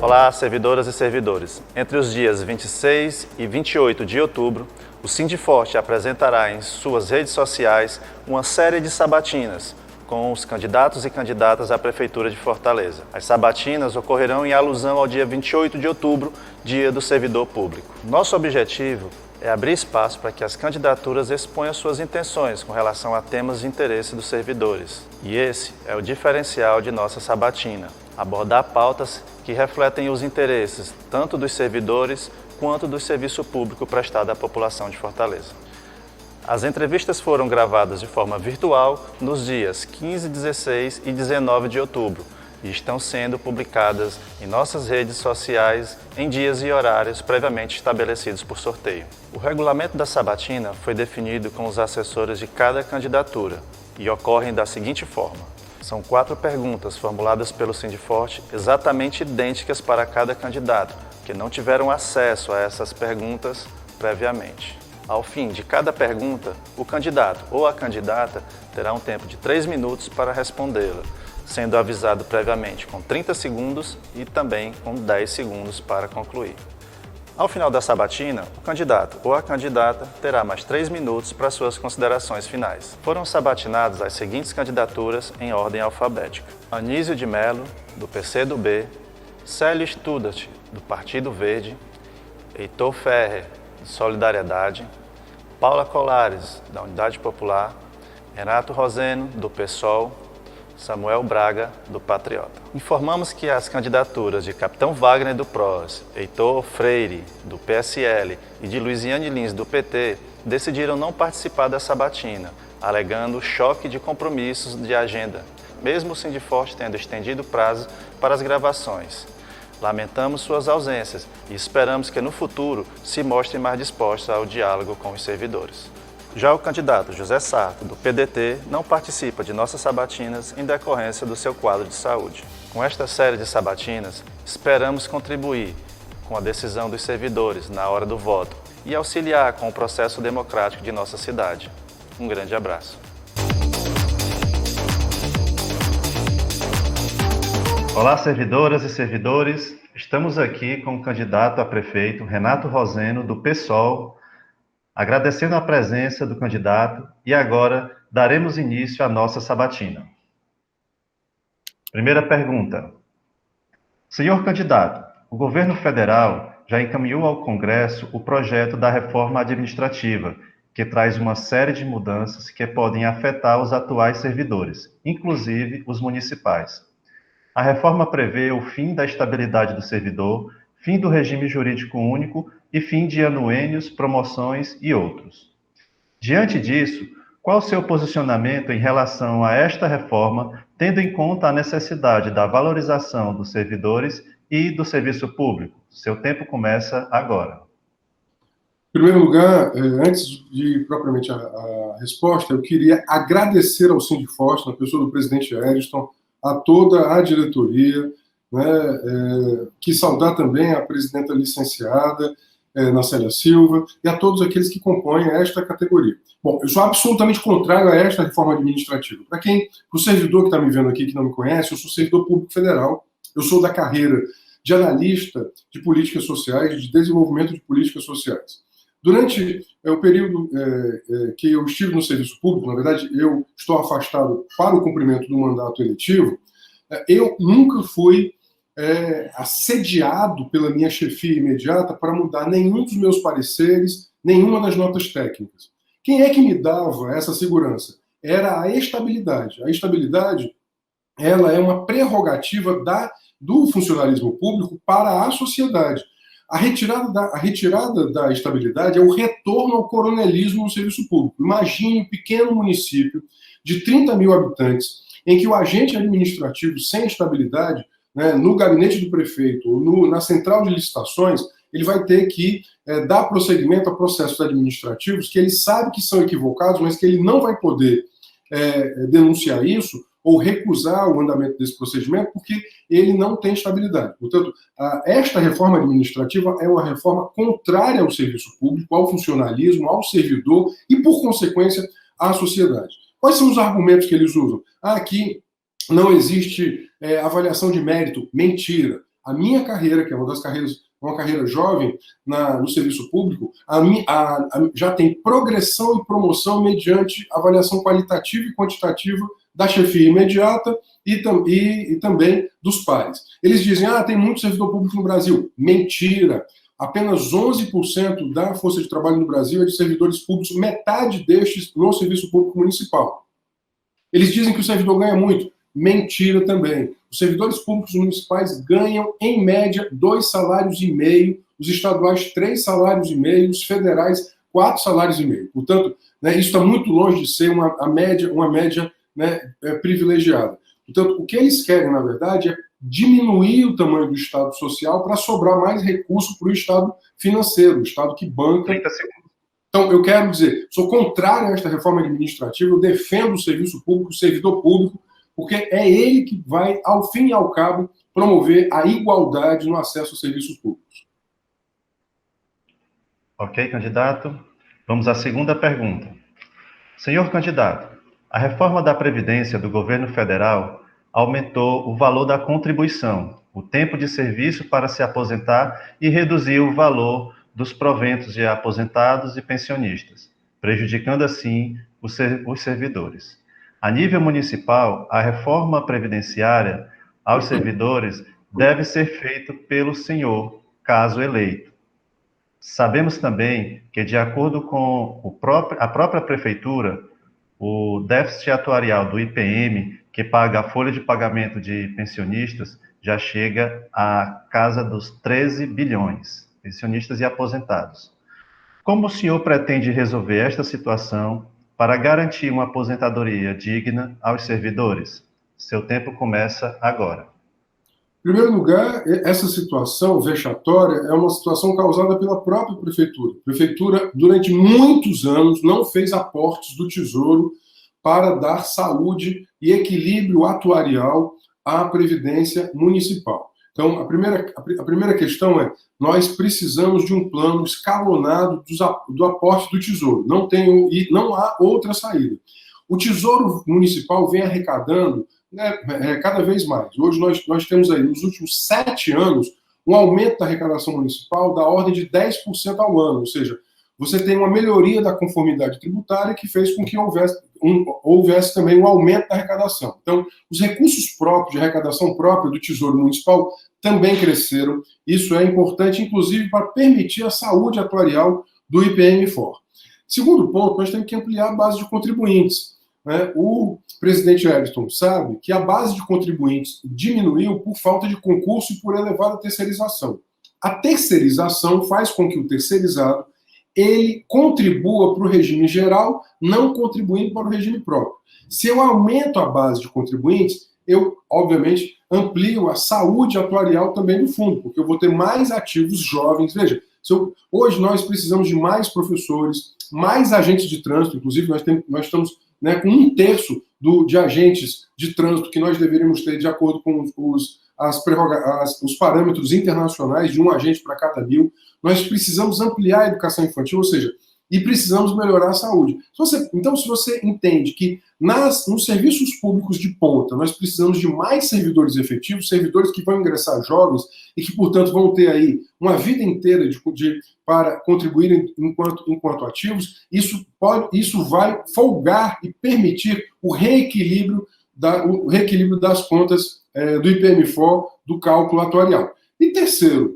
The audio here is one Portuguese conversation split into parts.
Olá, servidoras e servidores. Entre os dias 26 e 28 de outubro, o Sindiforte apresentará em suas redes sociais uma série de sabatinas com os candidatos e candidatas à Prefeitura de Fortaleza. As sabatinas ocorrerão em alusão ao dia 28 de outubro, Dia do Servidor Público. Nosso objetivo é abrir espaço para que as candidaturas exponham suas intenções com relação a temas de interesse dos servidores. E esse é o diferencial de nossa sabatina: abordar pautas que refletem os interesses tanto dos servidores quanto do serviço público prestado à população de Fortaleza. As entrevistas foram gravadas de forma virtual nos dias 15, 16 e 19 de outubro e estão sendo publicadas em nossas redes sociais em dias e horários previamente estabelecidos por sorteio. O regulamento da sabatina foi definido com os assessores de cada candidatura e ocorrem da seguinte forma: são 4 perguntas formuladas pelo Sindiforte exatamente idênticas para cada candidato, que não tiveram acesso a essas perguntas previamente. Ao fim de cada pergunta, o candidato ou a candidata terá um tempo de 3 minutos para respondê-la, sendo avisado previamente com 30 segundos e também com 10 segundos para concluir. Ao final da sabatina, o candidato ou a candidata terá mais 3 minutos para suas considerações finais. Foram sabatinadas as seguintes candidaturas em ordem alfabética: Anísio de Melo, do PCdoB, Célio Studart, do Partido Verde, Heitor Ferrer, de Solidariedade, Paula Colares, da Unidade Popular, Renato Roseno, do PSOL, Samuel Braga, do Patriota. Informamos que as candidaturas de Capitão Wagner, do PROS, Heitor Freire, do PSL e de Luiziane Lins, do PT, decidiram não participar da sabatina, alegando choque de compromissos de agenda, mesmo o Sindiforte tendo estendido o prazo para as gravações. Lamentamos suas ausências e esperamos que no futuro se mostrem mais dispostos ao diálogo com os servidores. Já o candidato José Sarto, do PDT, não participa de nossas sabatinas em decorrência do seu quadro de saúde. Com esta série de sabatinas, esperamos contribuir com a decisão dos servidores na hora do voto e auxiliar com o processo democrático de nossa cidade. Um grande abraço. Olá, servidoras e servidores. Estamos aqui com o candidato a prefeito Renato Roseno, do PSOL, agradecendo a presença do candidato e agora daremos início à nossa sabatina. Primeira pergunta. Senhor candidato, o governo federal já encaminhou ao Congresso o projeto da reforma administrativa, que traz uma série de mudanças que podem afetar os atuais servidores, inclusive os municipais. A reforma prevê o fim da estabilidade do servidor, fim do regime jurídico único e fim de anuênios, promoções e outros. Diante disso, qual o seu posicionamento em relação a esta reforma, tendo em conta a necessidade da valorização dos servidores e do serviço público? Seu tempo começa agora. Em primeiro lugar, antes de propriamente a resposta, eu queria agradecer ao Sindiforte, na pessoa do presidente Ariston, a toda a diretoria, né, que saudar também a presidenta licenciada, Nacélia Silva, e a todos aqueles que compõem esta categoria. Bom, eu sou absolutamente contrário a esta reforma administrativa. Para o servidor que está me vendo aqui, que não me conhece, eu sou servidor público federal, eu sou da carreira de analista de políticas sociais, de desenvolvimento de políticas sociais. Durante o período que eu estive no serviço público, na verdade, eu estou afastado para o cumprimento do mandato eletivo, eu nunca fui assediado pela minha chefia imediata para mudar nenhum dos meus pareceres, nenhuma das notas técnicas. Quem é que me dava essa segurança? Era a estabilidade. A estabilidade, ela é uma prerrogativa do funcionalismo público para a sociedade. A retirada da estabilidade é o retorno ao coronelismo no serviço público. Imagine um pequeno município de 30 mil habitantes, em que o agente administrativo sem estabilidade, né, no gabinete do prefeito, ou na central de licitações, ele vai ter que dar prosseguimento a processos administrativos que ele sabe que são equivocados, mas que ele não vai poder denunciar isso ou recusar o andamento desse procedimento porque ele não tem estabilidade. Portanto, esta reforma administrativa é uma reforma contrária ao serviço público, ao funcionalismo, ao servidor e, por consequência, à sociedade. Quais são os argumentos que eles usam? Aqui não existe avaliação de mérito. Mentira. A minha carreira, que é uma carreira jovem no serviço público, já tem progressão e promoção mediante avaliação qualitativa e quantitativa da chefia imediata e também dos pares. Eles dizem, tem muito servidor público no Brasil. Mentira! Apenas 11% da força de trabalho no Brasil é de servidores públicos, metade destes no serviço público municipal. Eles dizem que o servidor ganha muito. Mentira também. Os servidores públicos municipais ganham, em média, 2,5 salários, os estaduais 3,5 salários, os federais 4,5 salários. Portanto, isso está muito longe de ser uma média privilegiada. Portanto, o que eles querem, na verdade, é diminuir o tamanho do Estado social para sobrar mais recurso para o Estado financeiro, o Estado que banca. 30 segundos. Então, eu quero dizer, sou contrário a esta reforma administrativa, eu defendo o serviço público, o servidor público, porque é ele que vai, ao fim e ao cabo, promover a igualdade no acesso aos serviços públicos. Ok, candidato. Vamos à segunda pergunta. Senhor candidato, a reforma da Previdência do governo federal aumentou o valor da contribuição, o tempo de serviço para se aposentar e reduziu o valor dos proventos de aposentados e pensionistas, prejudicando assim os servidores. A nível municipal, a reforma previdenciária aos servidores deve ser feita pelo senhor, caso eleito. Sabemos também que, de acordo com a própria prefeitura, o déficit atuarial do IPM, que paga a folha de pagamento de pensionistas, já chega à casa dos 13 bilhões, pensionistas e aposentados. Como o senhor pretende resolver esta situação para garantir uma aposentadoria digna aos servidores? Seu tempo começa agora. Em primeiro lugar, essa situação vexatória é uma situação causada pela própria prefeitura. A prefeitura, durante muitos anos, não fez aportes do Tesouro para dar saúde e equilíbrio atuarial à Previdência Municipal. Então, a primeira questão é, nós precisamos de um plano escalonado do aporte do Tesouro. Não há outra saída. O Tesouro Municipal vem arrecadando cada vez mais. Hoje nós temos aí, nos últimos 7 anos, um aumento da arrecadação municipal da ordem de 10% ao ano, ou seja, você tem uma melhoria da conformidade tributária que fez com que houvesse também um aumento da arrecadação. Então, os recursos próprios, de arrecadação própria do Tesouro Municipal também cresceram. Isso é importante, inclusive, para permitir a saúde atuarial do IPM-FOR. Segundo ponto, nós temos que ampliar a base de contribuintes. O presidente Everton sabe que a base de contribuintes diminuiu por falta de concurso e por elevada terceirização. A terceirização faz com que o terceirizado ele contribua para o regime geral, não contribuindo para o regime próprio. Se eu aumento a base de contribuintes, eu, obviamente, amplio a saúde atuarial também do fundo, porque eu vou ter mais ativos jovens. Veja, hoje nós precisamos de mais professores, mais agentes de trânsito, inclusive nós estamos com 1/3 de agentes de trânsito que nós deveríamos ter de acordo com os parâmetros internacionais de um agente para cada 1.000. Nós precisamos ampliar a educação infantil, ou seja, e precisamos melhorar a saúde. Então, se você entende que nos serviços públicos de ponta nós precisamos de mais servidores efetivos, servidores que vão ingressar jovens e que, portanto, vão ter aí uma vida inteira para contribuírem enquanto ativos, isso vai folgar e permitir o reequilíbrio das contas do IPM-FOR, do cálculo atuarial. E terceiro,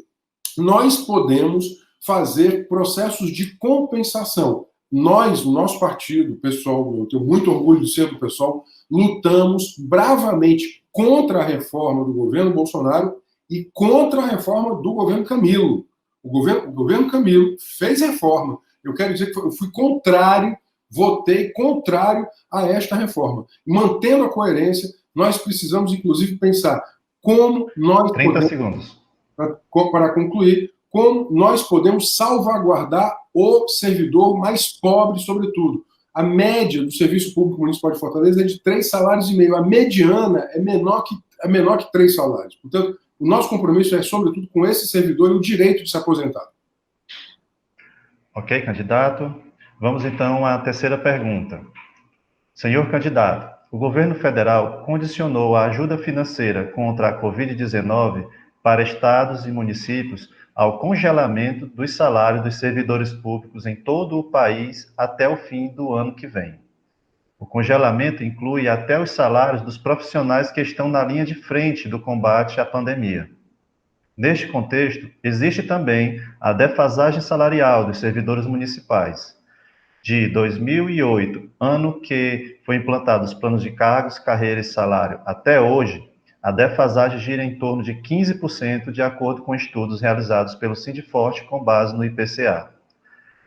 nós podemos fazer processos de compensação. Nós, o nosso partido, pessoal, eu tenho muito orgulho de ser do pessoal, lutamos bravamente contra a reforma do governo Bolsonaro e contra a reforma do governo Camilo. O governo Camilo fez reforma. Eu quero dizer que eu fui contrário, votei contrário a esta reforma. Mantendo a coerência, nós precisamos, inclusive, pensar como nós 30 segundos. Para concluir, como nós podemos salvaguardar o servidor mais pobre, sobretudo. A média do Serviço Público Municipal de Fortaleza é de 3,5 salários. A mediana é menor que 3 salários. Portanto, o nosso compromisso é, sobretudo, com esse servidor e o direito de se aposentar. Ok, candidato. Vamos, então, à terceira pergunta. Senhor candidato, o governo federal condicionou a ajuda financeira contra a Covid-19 para estados e municípios ao congelamento dos salários dos servidores públicos em todo o país até o fim do ano que vem. O congelamento inclui até os salários dos profissionais que estão na linha de frente do combate à pandemia. Neste contexto, existe também a defasagem salarial dos servidores municipais. De 2008, ano que foi implantado os planos de cargos, carreira e salário, até hoje, a defasagem gira em torno de 15%, de acordo com estudos realizados pelo Sindifort com base no IPCA.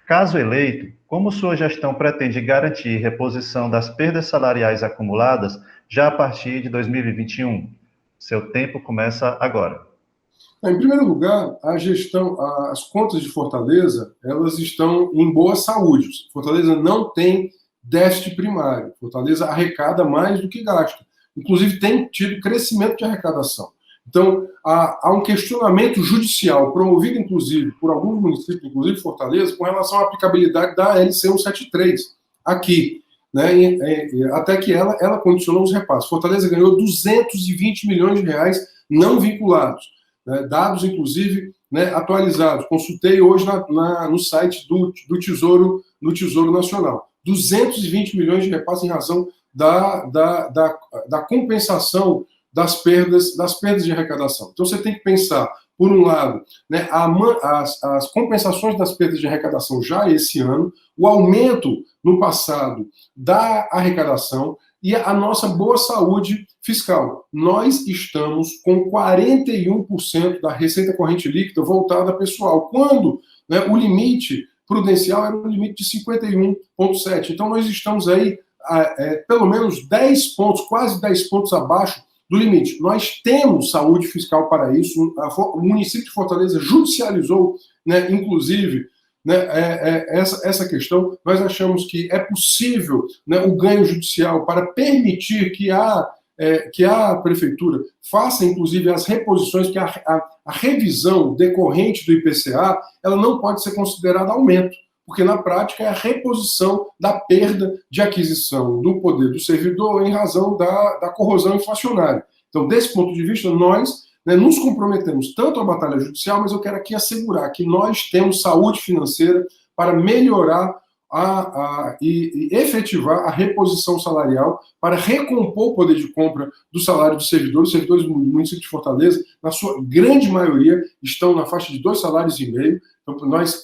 Caso eleito, como sua gestão pretende garantir reposição das perdas salariais acumuladas já a partir de 2021? Seu tempo começa agora. Em primeiro lugar, a gestão, as contas de Fortaleza, elas estão em boa saúde. Fortaleza não tem déficit primário. Fortaleza arrecada mais do que gasta. Inclusive, tem tido crescimento de arrecadação. Então, há um questionamento judicial, promovido, inclusive, por alguns municípios, inclusive Fortaleza, com relação à aplicabilidade da LC 173 aqui, né? Até que ela condicionou os repasses. Fortaleza ganhou 220 milhões de reais não vinculados, né? Dados, inclusive, né, atualizados. Consultei hoje no site do Tesouro Nacional. 220 milhões de repasses em razão da compensação das perdas de arrecadação. Então, você tem que pensar, por um lado, né, as compensações das perdas de arrecadação já esse ano, o aumento no passado da arrecadação e a nossa boa saúde fiscal. Nós estamos com 41% da receita corrente líquida voltada a pessoal, quando, né, o limite prudencial era um limite de 51,7%. Então, nós estamos aí pelo menos 10 pontos, quase 10 pontos abaixo do limite. Nós temos saúde fiscal para isso. O município de Fortaleza judicializou, né, inclusive, né, essa questão. Nós achamos que é possível, né, o ganho judicial para permitir que a prefeitura faça, inclusive, as reposições, que a revisão decorrente do IPCA, ela não pode ser considerada aumento, porque na prática é a reposição da perda de aquisição do poder do servidor em razão da corrosão inflacionária. Então, desse ponto de vista, nós, né, nos comprometemos tanto à batalha judicial, mas eu quero aqui assegurar que nós temos saúde financeira para melhorar e efetivar a reposição salarial, para recompor o poder de compra do salário dos servidores. Os servidores do município de Fortaleza, na sua grande maioria, estão na faixa de 2,5 salários. Então, nós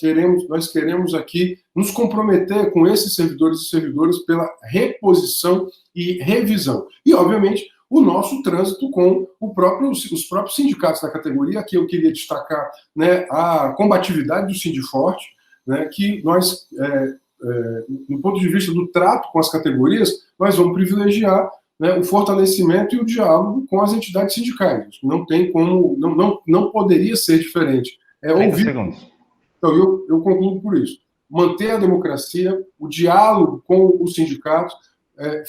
queremos aqui nos comprometer com esses servidores e servidoras pela reposição e revisão. E, obviamente, o nosso trânsito com os próprios sindicatos da categoria. Aqui eu queria destacar, né, a combatividade do Sindifort, né, que nós, do ponto de vista do trato com as categorias, nós vamos privilegiar, né, o fortalecimento e o diálogo com as entidades sindicais. Não tem como, não poderia ser diferente. 30 segundos. Então, eu concluo por isso. Manter a democracia, o diálogo com os sindicatos,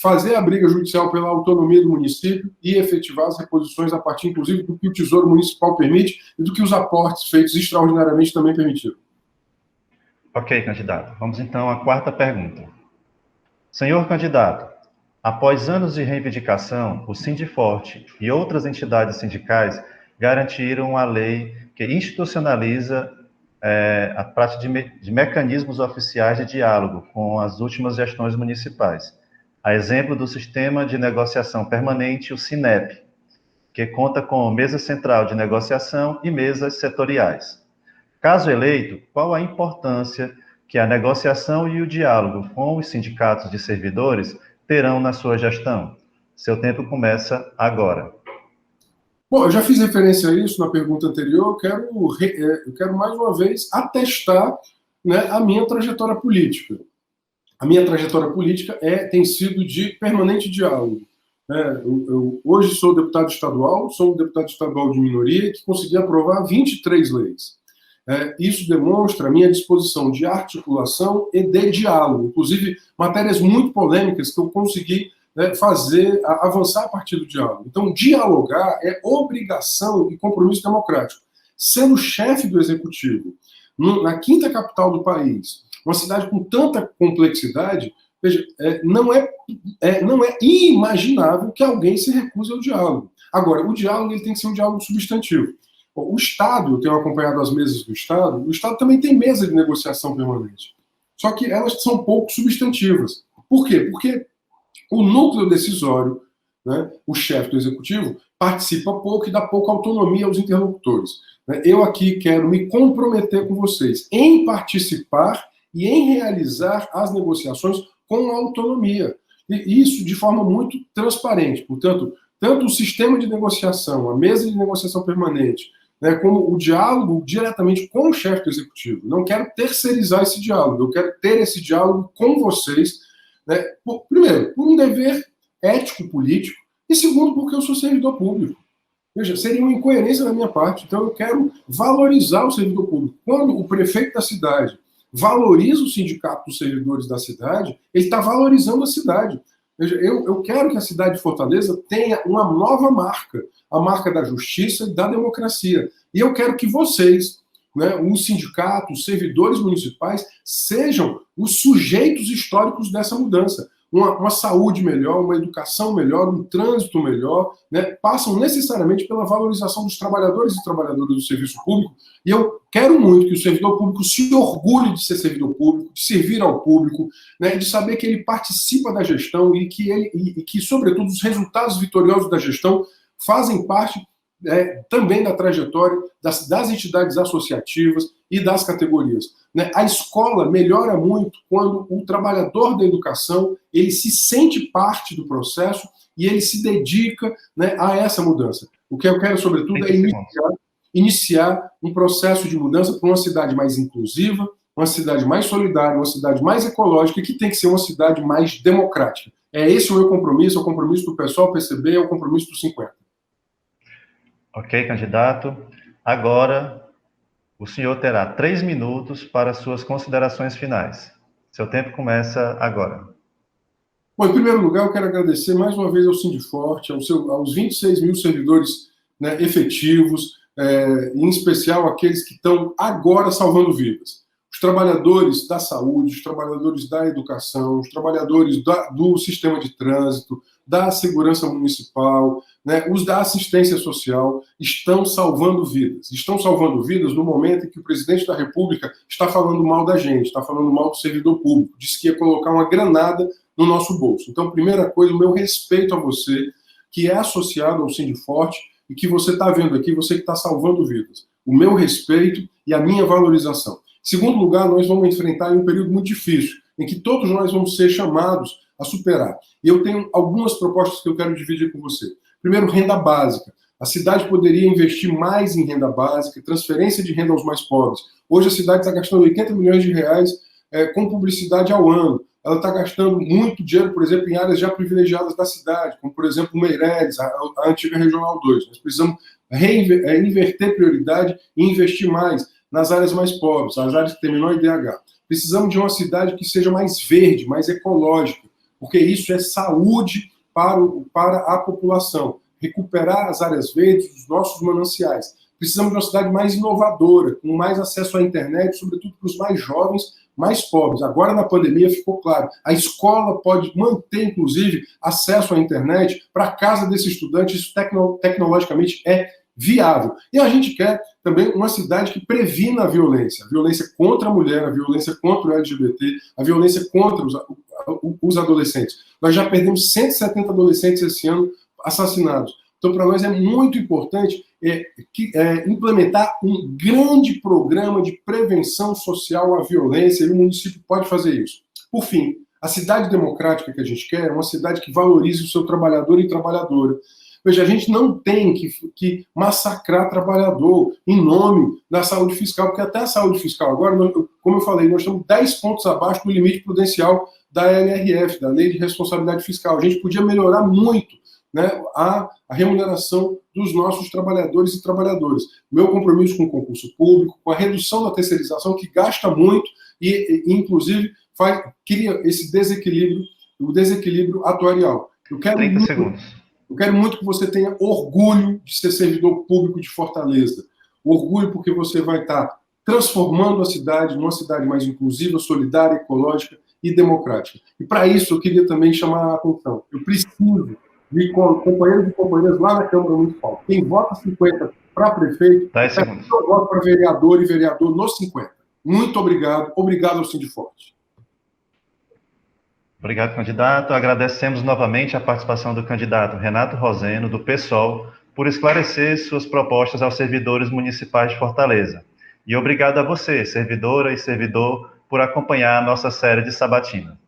fazer a briga judicial pela autonomia do município e efetivar as reposições a partir, inclusive, do que o Tesouro Municipal permite e do que os aportes feitos extraordinariamente também permitiram. Ok, candidato. Vamos então à quarta pergunta. Senhor candidato, após anos de reivindicação, o Sindifort e outras entidades sindicais garantiram a lei que institucionaliza a prática de mecanismos oficiais de diálogo com as últimas gestões municipais. A exemplo do Sistema de Negociação Permanente, o SINEP, que conta com mesa central de negociação e mesas setoriais. Caso eleito, qual a importância que a negociação e o diálogo com os sindicatos de servidores terão na sua gestão? Seu tempo começa agora. Bom, eu já fiz referência a isso na pergunta anterior. Eu quero mais uma vez atestar, né, a minha trajetória política. A minha trajetória política tem sido de permanente diálogo. Eu hoje sou deputado estadual de minoria que consegui aprovar 23 leis. Isso demonstra a minha disposição de articulação e de diálogo, inclusive matérias muito polêmicas que eu consegui, né, avançar a partir do diálogo. Então, dialogar é obrigação e compromisso democrático. Sendo chefe do executivo, na quinta capital do país, uma cidade com tanta complexidade, veja, não é inimaginável que alguém se recuse ao diálogo. Agora, o diálogo ele tem que ser um diálogo substantivo. O Estado, eu tenho acompanhado as mesas do Estado, o Estado também tem mesa de negociação permanente. Só que elas são pouco substantivas. Por quê? Porque o núcleo decisório, né, o chefe do executivo, participa pouco e dá pouca autonomia aos interlocutores. Eu aqui quero me comprometer com vocês em participar e em realizar as negociações com autonomia. E isso de forma muito transparente. Portanto, tanto o sistema de negociação, a mesa de negociação permanente, né, como o diálogo diretamente com o chefe do executivo. Não quero terceirizar esse diálogo, eu quero ter esse diálogo com vocês, né, primeiro, por um dever ético-político, e segundo, porque eu sou servidor público. Veja, seria uma incoerência da minha parte, então eu quero valorizar o servidor público. Quando o prefeito da cidade valoriza o sindicato dos servidores da cidade, ele está valorizando a cidade. Veja, eu quero que a cidade de Fortaleza tenha uma nova marca, a marca da justiça e da democracia. E eu quero que vocês, né, os sindicatos, os servidores municipais, sejam os sujeitos históricos dessa mudança. Uma saúde melhor, uma educação melhor, um trânsito melhor, né, passam necessariamente pela valorização dos trabalhadores e trabalhadoras do serviço público, e eu quero muito que o servidor público se orgulhe de ser servidor público, de servir ao público, né, de saber que ele participa da gestão e que, sobretudo, os resultados vitoriosos da gestão fazem parte também da trajetória das entidades associativas e das categorias. Né? A escola melhora muito quando o trabalhador da educação ele se sente parte do processo e ele se dedica, né, a essa mudança. O que eu quero, sobretudo, é iniciar um processo de mudança para uma cidade mais inclusiva, uma cidade mais solidária, uma cidade mais ecológica e que tem que ser uma cidade mais democrática. É esse o meu compromisso, é o compromisso do pessoal PCB, é o compromisso dos 50. Ok, candidato. Agora, o senhor terá 3 minutos para suas considerações finais. Seu tempo começa agora. Bom, em primeiro lugar, eu quero agradecer mais uma vez ao Sindiforte, aos 26 mil servidores, né, efetivos, em especial aqueles que estão agora salvando vidas. Os trabalhadores da saúde, os trabalhadores da educação, os trabalhadores do sistema de trânsito, da segurança municipal, né, os da assistência social, estão salvando vidas. Estão salvando vidas no momento em que o presidente da República está falando mal da gente, está falando mal do servidor público, disse que ia colocar uma granada no nosso bolso. Então, primeira coisa, o meu respeito a você, que é associado ao Sindiforte e que você está vendo aqui, você que está salvando vidas. O meu respeito e a minha valorização. Em segundo lugar, nós vamos enfrentar um período muito difícil, em que todos nós vamos ser chamados a superar. E eu tenho algumas propostas que eu quero dividir com você. Primeiro, renda básica. A cidade poderia investir mais em renda básica, transferência de renda aos mais pobres. Hoje a cidade está gastando 80 milhões de reais com publicidade ao ano. Ela está gastando muito dinheiro, por exemplo, em áreas já privilegiadas da cidade, como, por exemplo, o Meireles, a antiga Regional 2. Nós precisamos inverter prioridade e investir mais nas áreas mais pobres, as áreas que têm menor IDH. Precisamos de uma cidade que seja mais verde, mais ecológica, porque isso é saúde para a população. Recuperar as áreas verdes, os nossos mananciais. Precisamos de uma cidade mais inovadora, com mais acesso à internet, sobretudo para os mais jovens, mais pobres. Agora, na pandemia, ficou claro. A escola pode manter, inclusive, acesso à internet para a casa desse estudante. Isso tecnologicamente é viável. E a gente quer também uma cidade que previna a violência contra a mulher, a violência contra o LGBT, a violência contra os adolescentes. Nós já perdemos 170 adolescentes esse ano assassinados. Então, para nós é muito importante implementar um grande programa de prevenção social à violência, e o município pode fazer isso. Por fim, a cidade democrática que a gente quer é uma cidade que valorize o seu trabalhador e trabalhadora. Veja, a gente não tem que massacrar trabalhador em nome da saúde fiscal, porque até a saúde fiscal agora, como eu falei, nós estamos 10 pontos abaixo do limite prudencial da LRF, da Lei de Responsabilidade Fiscal. A gente podia melhorar muito, né, a remuneração dos nossos trabalhadores e trabalhadoras. Meu compromisso com o concurso público, com a redução da terceirização, que gasta muito e inclusive, cria esse desequilíbrio, o desequilíbrio atuarial. 30 segundos. Eu quero muito que você tenha orgulho de ser servidor público de Fortaleza. Orgulho porque você vai estar transformando a cidade numa cidade mais inclusiva, solidária, ecológica e democrática. E para isso eu queria também chamar a atenção. Eu preciso de companheiros e companheiras lá na Câmara Municipal. Quem vota 50 para prefeito, 10 segundos. eu voto para vereador e vereador no 50. Muito obrigado. Obrigado ao Sindiforte. Obrigado, candidato. Agradecemos novamente a participação do candidato Renato Roseno, do PSOL, por esclarecer suas propostas aos servidores municipais de Fortaleza. E obrigado a você, servidora e servidor, por acompanhar a nossa série de sabatina.